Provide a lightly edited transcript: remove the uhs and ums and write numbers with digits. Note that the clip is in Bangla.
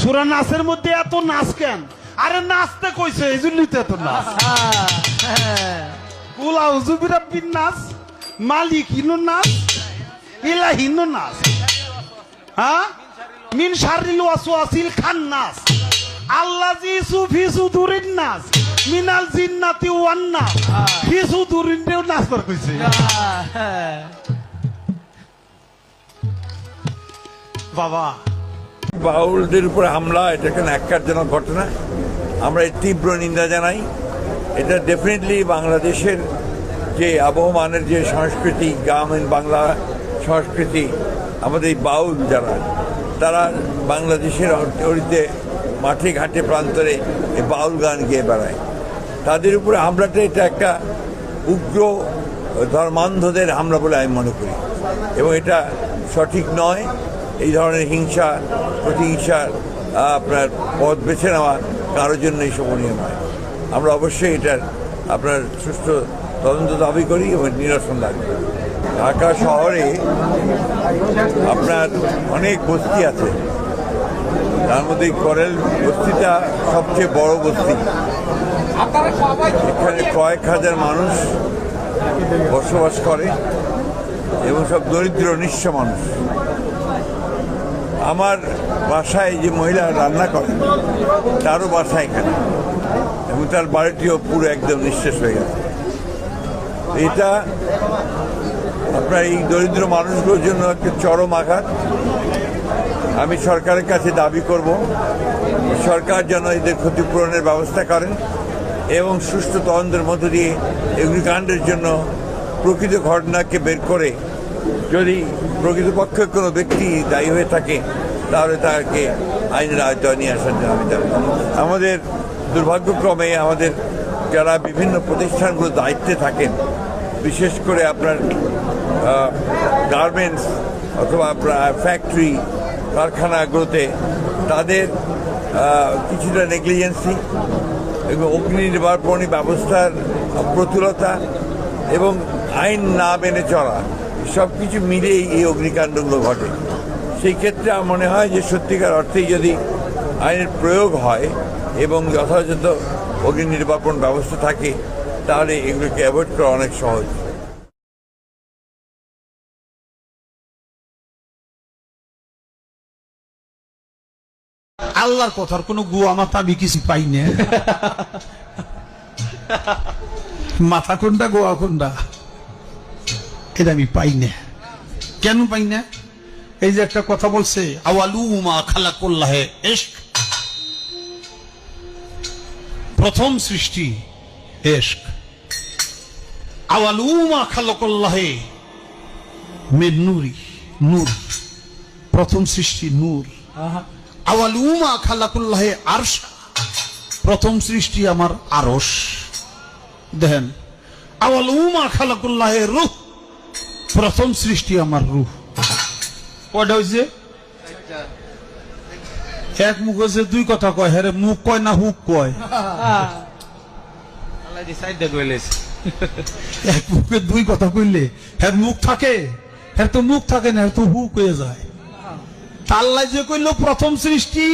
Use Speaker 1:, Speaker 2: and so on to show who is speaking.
Speaker 1: সূরা নাসের মধ্যে এত নাচ কেন? আরে নাচতে কইছে এই জন্যই তো এত নাচ। কুল আউযু বিরাব্বিন নাস, মালিকিনুন নাস, ইলাহিনুন নাস, হ্যাঁ, মিন শাররিল ওয়াসওয়াসিল খান্নাস, আল্লাযী ফি সুদুরিন নাস, মিনাল জিন্নাতি ওয়ান নাস। ফি সুদুরিন নাস কর কইছে। বাবা,
Speaker 2: বাউলদের উপর হামলা এটা একটা ন্যাক্কারজনক ঘটনা। আমরা এর তীব্র নিন্দা জানাই। এটা ডেফিনেটলি বাংলাদেশের যে আবহমানের যে সংস্কৃতি, গ্রামীণ বাংলা সংস্কৃতি, আমাদের এই বাউল যারা, তারা বাংলাদেশের অরিতে মাঠে ঘাটে প্রান্তরে এই বাউল গান গেয়ে বেড়ায়। তাদের উপরে হামলাটা এটা একটা উগ্র ধর্মান্ধদের হামলা বলে আমি মনে করি, এবং এটা সঠিক নয়। এই ধরনের হিংসা প্রতিহিংসার আপনার পথ বেছে নেওয়া কারোর জন্যই শোভনীয় নয়। আমরা অবশ্যই এটার আপনার সুষ্ঠু তদন্ত দাবি করি এবং নিরসন দাবি করি। ঢাকা শহরে আপনার অনেক বস্তি আছে, তার মধ্যে করেল বস্তিটা সবচেয়ে বড় বস্তি। এখানে কয়েক হাজার মানুষ বসবাস করে এবং সব দরিদ্র নিঃস্ব মানুষ। আমার বাসায় যে মহিলা রান্না করে তারও বাসা এখানে, এবং তার বাড়িটিও পুরো একদম নিঃশেষ হয়ে গেছে। এটা আপনার এই দরিদ্র মানুষগুলোর জন্য একটা চরম আঘাত। আমি সরকারের কাছে দাবি করব, সরকার যেন এদের ক্ষতিপূরণের ব্যবস্থা করেন এবং সুষ্ঠু তদন্তের মধ্য দিয়ে অগ্নিকাণ্ডের জন্য প্রকৃত ঘটনাকে বের করে যদি প্রকৃতপক্ষে কোনো ব্যক্তি দায়ী হয়ে থাকে তাহলে তাকে আইনের আওতায় নিয়ে আসার জন্য আমি দাবি করি। আমাদের দুর্ভাগ্যক্রমে আমাদের যারা বিভিন্ন প্রতিষ্ঠানগুলো দায়িত্বে থাকেন, বিশেষ করে আপনার গার্মেন্টস অথবা আপনার ফ্যাক্টরি কারখানাগুলোতে, তাদের কিছুটা নেগলিজেন্সি এবং অগ্নি নির্বাপনী ব্যবস্থার প্রতুলতা এবং আইন না মেনে চলা, সব কিছু মিলেই এই অগ্নিকাণ্ডগুলো ঘটে। সেই ক্ষেত্রে আমার মনে হয় যে সত্যিকার অর্থেই যদি আইনের প্রয়োগ হয় এবং যথাযথ অগ্নি নির্বাপন ব্যবস্থা থাকে, তাহলে এগুলোকে অ্যাভয়েড করা অনেক সহজ।
Speaker 1: আল্লাহর কথার কোনো গুয়া মাথা আমি কিছু পাই না। মাথা কোনটা গোয়া কোনটা এটা আমি পাই না। কেন পাই না? এই যে একটা কথা বলছে, আওয়ালুমা খালাকুল্লাহে ইশক, প্রথম সৃষ্টি ইশক। আওয়ালুমা খালাকুল্লাহে মিন নূরি, নূর, প্রথম সৃষ্টি নূর। আওয়ালুমা খালাকুল্লাহে আরশ, প্রথম সৃষ্টি আমার আরশ। দেখেন, আওয়ালুমা খালাকুল্লাহে রূহ, প্রথম সৃষ্টি আমার রূহ। কয়টা হয়েছে? এক মুখ হয়েছে, দুই কথা কয়। হ্যাঁ, মুখ কয় না হুক কয়? এক মুখে দুই কথা কইলে হ্যাঁ মুখ থাকে? হ্যাঁ তো মুখ থাকে না, তো হুক হয়ে যায়। আল্লাহ যে কইল প্রথম সৃষ্টি